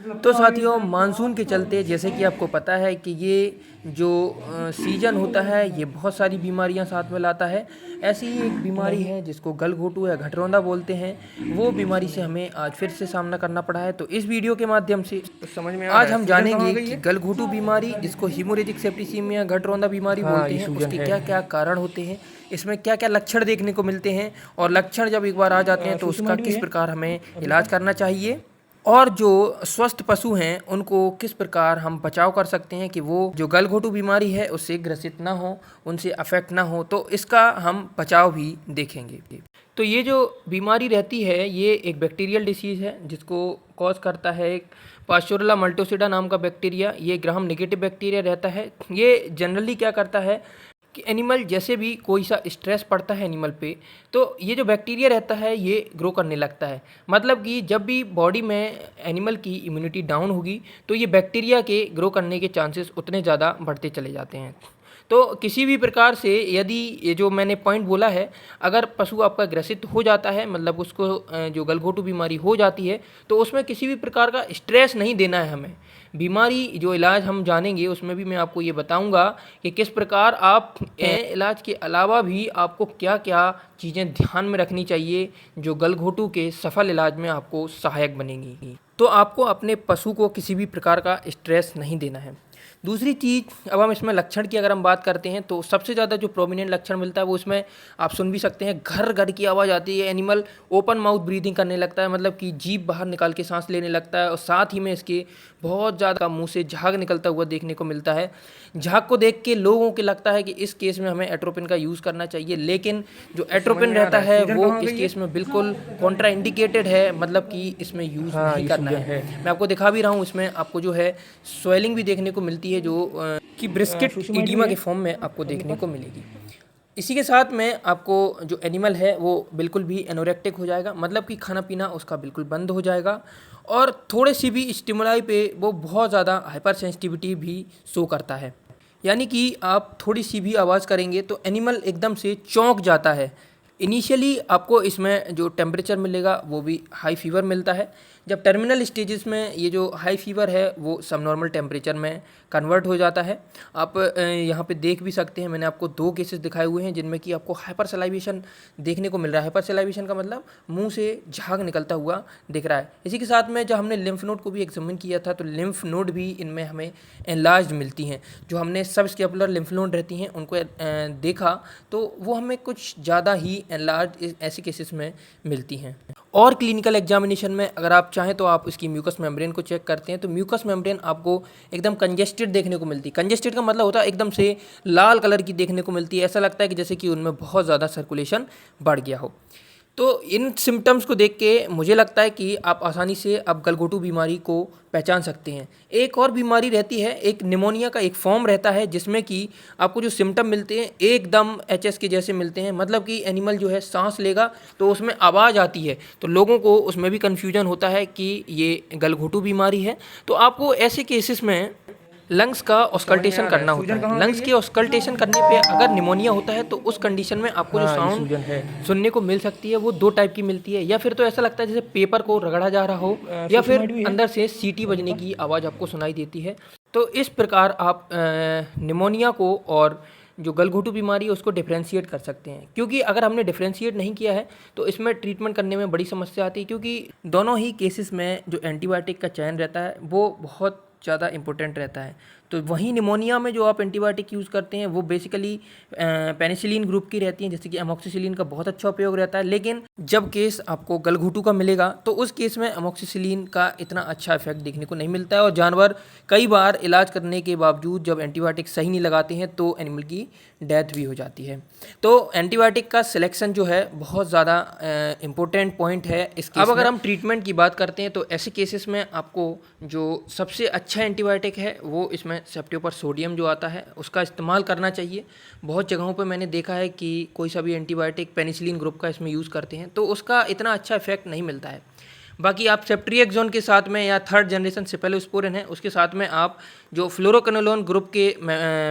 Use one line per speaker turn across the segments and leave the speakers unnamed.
तो साथियों, मानसून के चलते जैसे कि आपको पता है कि ये जो सीज़न होता है ये बहुत सारी बीमारियां साथ में लाता है। ऐसी ही एक बीमारी है जिसको गलघोटू या घटरौंदा बोलते हैं। वो बीमारी से हमें आज फिर से सामना करना पड़ा है। तो इस वीडियो के माध्यम से
कुछ समझ में आ रहा
आज
है।
हम
सूजन कहाँ
जानेंगे
आ गई
कि
है?
गलघोटू बीमारी जिसको हीमोरेजिक सेप्टिसीमिया घटरौंदा बीमारी
हाँ,
बोलते
ये
हैं,
सूजन
उसके
है।
क्या क्या कारण होते हैं, इसमें क्या क्या लक्षण देखने को मिलते हैं और लक्षण जब एक बार आ जाते हैं तो उसका
सुषमा भी
किस
है
प्रकार हमें
अभी
इलाज
तक।
करना चाहिए और जो स्वस्थ पशु हैं उनको किस प्रकार हम बचाव कर सकते हैं कि वो जो गलघोटू बीमारी है उससे ग्रसित ना हो, उनसे अफेक्ट ना हो। तो इसका हम बचाव भी देखेंगे। तो ये जो बीमारी रहती है ये एक बैक्टीरियल डिसीज़ है जिसको कॉज करता है एक पास्चुरेला मल्टोसिडा नाम का बैक्टीरिया। ये ग्राम नेगेटिव बैक्टीरिया रहता है। ये जनरली क्या करता है कि एनिमल जैसे भी कोई सा स्ट्रेस पड़ता है एनिमल पे, तो ये जो बैक्टीरिया रहता है ये ग्रो करने लगता है। मतलब कि जब भी बॉडी में एनिमल की इम्यूनिटी डाउन होगी तो ये बैक्टीरिया के ग्रो करने के चांसेस उतने ज़्यादा बढ़ते चले जाते हैं। तो किसी भी प्रकार से यदि ये जो मैंने पॉइंट बोला है, अगर पशु आपका ग्रसित हो जाता है, मतलब उसको जो गलघोटू बीमारी हो जाती है, तो उसमें किसी भी प्रकार का स्ट्रेस नहीं देना है हमें। बीमारी जो इलाज हम जानेंगे उसमें भी मैं आपको ये बताऊंगा कि किस प्रकार आप इलाज के अलावा भी आपको क्या क्या चीज़ें ध्यान में रखनी चाहिए जो गलघोटू के सफल इलाज में आपको सहायक बनेंगी। तो आपको अपने पशु को किसी भी प्रकार का स्ट्रेस नहीं देना है। दूसरी चीज़, अब हम इसमें लक्षण की अगर हम बात करते हैं तो सबसे ज़्यादा जो प्रोमिनेंट लक्षण मिलता है वो इसमें आप सुन भी सकते हैं, घर घर की आवाज़ आती है। एनिमल ओपन माउथ ब्रीदिंग करने लगता है, मतलब कि जीभ बाहर निकाल के सांस लेने लगता है और साथ ही में इसके बहुत ज़्यादा मुंह से झाग निकलता हुआ देखने को मिलता है। झाग को देख के लोगों को लगता है कि इस केस में हमें एट्रोपिन का यूज़ करना चाहिए, लेकिन जो एट्रोपिन रहता है वो इस केस में बिल्कुल कॉन्ट्रा इंडिकेटेड है, मतलब कि इसमें यूज़
हाँ,
नहीं
ये
करना
सूजन
है।
है।
मैं आपको दिखा भी रहा हूँ, इसमें आपको जो है स्वेलिंग भी देखने को मिलती है जो कि ब्रिस्केट
सुषमा भी
ईडिमा
है
के फॉर्म में आपको
अपने
देखने
पास।
को मिलेगी। इसी के साथ में आपको जो एनिमल है वो बिल्कुल भी एनोरेक्टिक हो जाएगा, मतलब कि खाना पीना उसका बिल्कुल बंद हो जाएगा और थोड़े सी भी स्टिमुलाई पे वो बहुत ज़्यादा हाइपर सेंसिटिविटी भी शो करता है। यानी कि आप थोड़ी सी भी आवाज़ करेंगे तो एनिमल एकदम से चौंक जाता है। इनिशियली आपको इसमें जो टेम्परेचर मिलेगा वो भी हाई फीवर मिलता है। जब टर्मिनल स्टेजेस में ये जो हाई फीवर है वो सब नॉर्मल टेम्परेचर में कन्वर्ट हो जाता है। आप यहाँ पे देख भी सकते हैं, मैंने आपको 2 केसेस दिखाए हुए हैं जिनमें कि आपको हाइपर सलाइवेशन देखने को मिल रहा है। हाइपर सलाइवेशन का मतलब मुंह से झाग निकलता हुआ दिख रहा है। इसी के साथ में जब हमने लिम्फ नोड को भी एग्जामिन किया था तो लिम्फ नोड भी इनमें हमें एनलार्ज्ड मिलती हैं। जो हमने सब स्कैपुलर लिम्फ नोड रहती हैं उनको देखा तो वो हमें कुछ ज़्यादा ही एनलार्ज ऐसे केसेस में मिलती हैं। और क्लिनिकल एग्जामिनेशन में अगर आप चाहें तो आप इसकी म्यूकस मेम्ब्रेन को चेक करते हैं तो म्यूकस मेम्ब्रेन आपको एकदम कंजेस्टेड देखने को मिलती है। कंजेस्टेड का मतलब होता है एकदम से लाल कलर की देखने को मिलती है, ऐसा लगता है कि जैसे कि उनमें बहुत ज़्यादा सर्कुलेशन बढ़ गया हो। तो इन सिम्टम्स को देख के मुझे लगता है कि आप आसानी से अब गलघोटू बीमारी को पहचान सकते हैं। एक और बीमारी रहती है, एक निमोनिया का एक फॉर्म रहता है जिसमें कि आपको जो सिम्टम मिलते हैं एकदम एचएस के जैसे मिलते हैं, मतलब कि एनिमल जो है सांस लेगा तो उसमें आवाज़ आती है, तो लोगों को उसमें भी कन्फ्यूजन होता है कि ये गलघोटू बीमारी है। तो आपको ऐसे केसेस में लंग्स का ऑस्कल्टेशन करना होता
सूजन
है।
कहाँ आ
लंग्स
गई
के
है?
ऑस्कल्टेशन करने पे अगर निमोनिया होता है तो उस कंडीशन में आपको जो
हाँ, ये
साउंड
सूजन है।
सुनने को मिल सकती है वो 2 टाइप की मिलती है, या फिर तो ऐसा लगता है जैसे पेपर को रगड़ा जा रहा हो, या
सुषमा
फिर
भी है
अंदर से सीटी
अपने
बजने
पास।
की आवाज़ आपको सुनाई देती है। तो इस प्रकार आप निमोनिया को और जो गलघोटू बीमारी है उसको डिफ्रेंशिएट कर सकते हैं। क्योंकि अगर हमने डिफ्रेंशिएट नहीं किया है तो इसमें ट्रीटमेंट करने में बड़ी समस्या आती है, क्योंकि दोनों ही केसेस में जो एंटीबायोटिक का चयन रहता है वो बहुत ज़्यादा इंपॉर्टेंट रहता है। तो वहीं निमोनिया में जो आप एंटीबायोटिक यूज़ करते हैं वो बेसिकली पेनिसिलिन ग्रुप की रहती हैं, जैसे कि अमोक्सिसिलिन का बहुत अच्छा उपयोग रहता है। लेकिन जब केस आपको गलघोटू का मिलेगा तो उस केस में अमोक्सिसिलिन का इतना अच्छा इफेक्ट देखने को नहीं मिलता है और जानवर कई बार इलाज करने के बावजूद जब एंटीबायोटिक सही नहीं लगाते हैं तो एनिमल की डेथ भी हो जाती है। तो एंटीबायोटिक का सिलेक्शन जो है बहुत ज़्यादा इम्पोर्टेंट पॉइंट है इस केस में। अब अगर हम ट्रीटमेंट की बात करते हैं तो ऐसे केसेस में आपको जो सबसे अच्छा एंटीबायोटिक है वो इसमें सेप्टियोपर सोडियम जो आता है उसका इस्तेमाल करना चाहिए। बहुत जगहों पे मैंने देखा है कि कोई सा भी एंटीबायोटिक पेनिसिलिन ग्रुप का इसमें यूज़ करते हैं तो उसका इतना अच्छा इफेक्ट नहीं मिलता है। बाकी आप सेफ्ट्रिएक्सोन के साथ में या 3rd जनरेशन सेफेलोस्पोरिन है उसके साथ में आप जो फ्लोरोक्विनोलोन ग्रुप के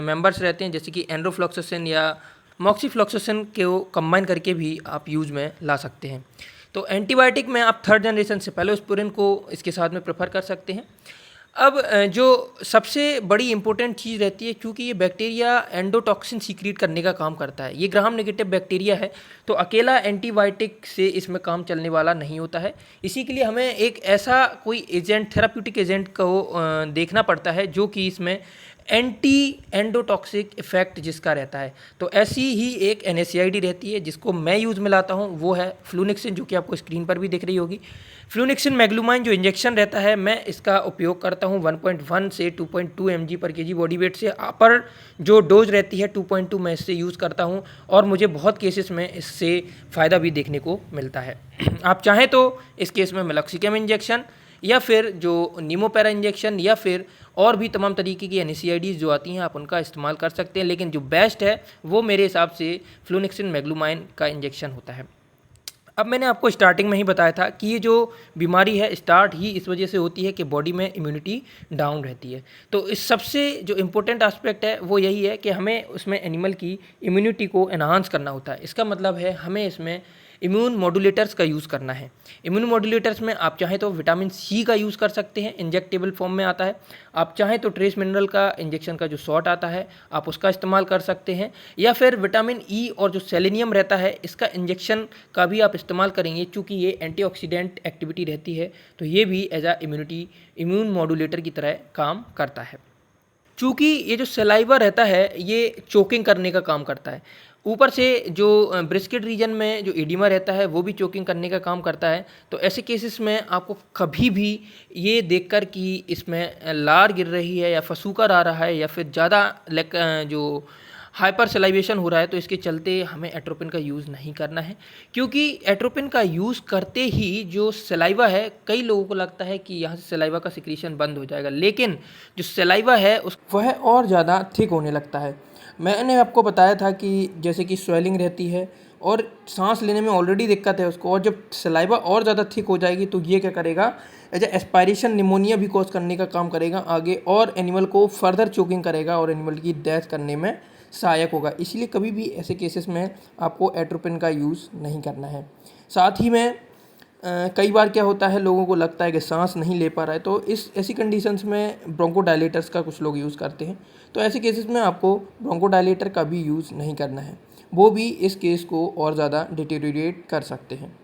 मेंबर्स रहते हैं जैसे कि एंड्रोफ्लॉक्सासिन या मॉक्सीफ्लॉक्सासिन को कंबाइन करके भी आप यूज़ में ला सकते हैं। तो एंटीबायोटिक में आप थर्ड जनरेशन सेफेलोस्पोरिन को इसके साथ में प्रेफर कर सकते हैं। अब जो सबसे बड़ी इम्पोर्टेंट चीज़ रहती है, क्योंकि ये बैक्टीरिया एंडोटॉक्सिन सीक्रेट करने का काम करता है, ये ग्राम नेगेटिव बैक्टीरिया है, तो अकेला एंटीबायोटिक से इसमें काम चलने वाला नहीं होता है। इसी के लिए हमें एक ऐसा कोई एजेंट, थेराप्यूटिक एजेंट को देखना पड़ता है जो कि इसमें एंटी एंडोटॉक्सिक इफेक्ट जिसका रहता है। तो ऐसी ही एक NSAID रहती है जिसको मैं यूज़ में लाता हूँ, वो है फ्लूनिक्सिन, जो कि आपको स्क्रीन पर भी दिख रही होगी। फ्लूनिक्सिन मैग्लूमाइन जो इंजेक्शन रहता है, मैं इसका उपयोग करता हूँ 1.1 से 2.2 mg/kg बॉडी वेट से। पर जो डोज रहती है 2.2 मैं इससे यूज़ करता हूँ और मुझे बहुत केसेस में इससे फ़ायदा भी देखने को मिलता है। आप चाहें तो इस केस में मेलॉक्सिकम इंजेक्शन या फिर जो नीमोपैरा इंजेक्शन या फिर और भी तमाम तरीके की NSAIDs जो आती हैं आप उनका इस्तेमाल कर सकते हैं, लेकिन जो बेस्ट है वो मेरे हिसाब से फ्लूनिक्सिन मैग्लूमाइन का इंजेक्शन होता है। अब मैंने आपको स्टार्टिंग में ही बताया था कि ये जो बीमारी है स्टार्ट ही इस वजह से होती है कि बॉडी में इम्यूनिटी डाउन रहती है। तो इस सबसे जो इम्पोर्टेंट एस्पेक्ट है वो यही है कि हमें उसमें एनिमल की इम्यूनिटी को एनहांस करना होता है। इसका मतलब है हमें इसमें इम्यून मॉड्यूलेटर्स का यूज़ करना है। इम्यून मॉड्यूलेटर्स में आप चाहें तो विटामिन C का यूज़ कर सकते हैं, इंजेक्टेबल फॉर्म में आता है। आप चाहें तो ट्रेस मिनरल का इंजेक्शन का जो शॉट आता है आप उसका इस्तेमाल कर सकते हैं, या फिर विटामिन E और जो सेलेनियम रहता है इसका इंजेक्शन का भी आप इस्तेमाल करेंगे, चूँकि ये एंटीऑक्सीडेंट एक्टिविटी रहती है तो ये भी एज आ इम्यून मॉड्यूलेटर की तरह काम करता है। चूँकि ये जो सलाइवा रहता है ये चोकिंग करने का काम करता है, ऊपर से जो ब्रिस्केट रीजन में जो एडिमा रहता है वो भी चोकिंग करने का काम करता है। तो ऐसे केसेस में आपको कभी भी ये देखकर कि इसमें लार गिर रही है या फसूकर आ रहा है या फिर ज़्यादा जो हाइपर सलाइवेशन हो रहा है, तो इसके चलते हमें एट्रोपिन का यूज़ नहीं करना है, क्योंकि एट्रोपिन का यूज़ करते ही जो सलाइवा है, कई लोगों को लगता है कि यहाँ से सलाइवा का सिक्रीशन बंद हो जाएगा, लेकिन जो सलाइवा है वह और ज़्यादा थिक होने लगता है। मैंने आपको बताया था कि जैसे कि स्वेलिंग रहती है और सांस लेने में ऑलरेडी दिक्कत है उसको, और जब सलाइवा और ज़्यादा थिक हो जाएगी तो ये क्या करेगा, एज एस्पायरेशन निमोनिया भी कॉज करने का काम करेगा आगे, और एनिमल को फर्दर चोकिंग करेगा और एनिमल की डेथ करने में सहायक होगा। इसलिए कभी भी ऐसे केसेस में आपको एट्रोपिन का यूज़ नहीं करना है। साथ ही में कई बार क्या होता है, लोगों को लगता है कि सांस नहीं ले पा रहा है, तो ऐसी कंडीशंस में ब्रोंकोडायलेटर्स का कुछ लोग यूज़ करते हैं। तो ऐसे केसेस में आपको ब्रोंकोडायलेटर का भी यूज़ नहीं करना है, वो भी इस केस को और ज़्यादा डिटेरियोरेट कर सकते हैं।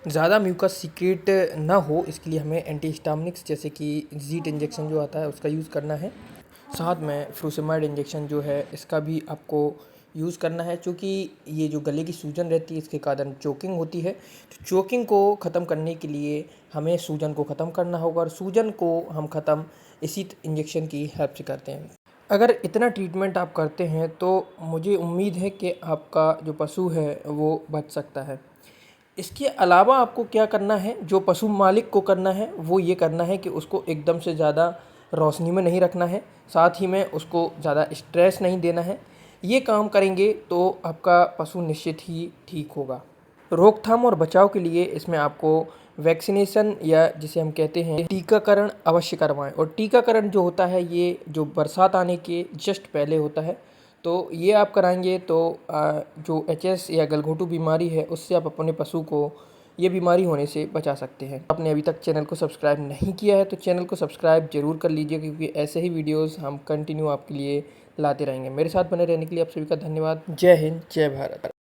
ज़्यादा म्यूकस सीक्रेट ना हो इसके लिए हमें एंटीहिस्टामिनिक्स जैसे कि जीट इंजेक्शन जो आता है उसका यूज़ करना है। साथ में फ्रूसेमाइड इंजेक्शन जो है इसका भी आपको यूज़ करना है, क्योंकि ये जो गले की सूजन रहती है इसके कारण चोकिंग होती है। तो चोकिंग को ख़त्म करने के लिए हमें सूजन को ख़त्म करना होगा, और सूजन को हम ख़त्म इसी इंजेक्शन की हेल्प से करते हैं। अगर इतना ट्रीटमेंट आप करते हैं तो मुझे उम्मीद है कि आपका जो पशु है वो बच सकता है। इसके अलावा आपको क्या करना है, जो पशु मालिक को करना है वो ये करना है कि उसको एकदम से ज़्यादा रोशनी में नहीं रखना है, साथ ही में उसको ज़्यादा स्ट्रेस नहीं देना है। ये काम करेंगे तो आपका पशु निश्चित ही ठीक होगा। रोकथाम और बचाव के लिए इसमें आपको वैक्सीनेशन या जिसे हम कहते हैं टीकाकरण अवश्य करवाएं, और टीकाकरण जो होता है ये जो बरसात आने के जस्ट पहले होता है, तो ये आप कराएंगे तो जो HS या गलघोटू बीमारी है उससे आप अपने पशु को ये बीमारी होने से बचा सकते हैं। आपने अभी तक चैनल को सब्सक्राइब नहीं किया है तो चैनल को सब्सक्राइब जरूर कर लीजिए, क्योंकि ऐसे ही वीडियोस हम कंटिन्यू आपके लिए लाते रहेंगे। मेरे साथ बने रहने के लिए आप सभी का धन्यवाद। जय हिंद, जय भारत।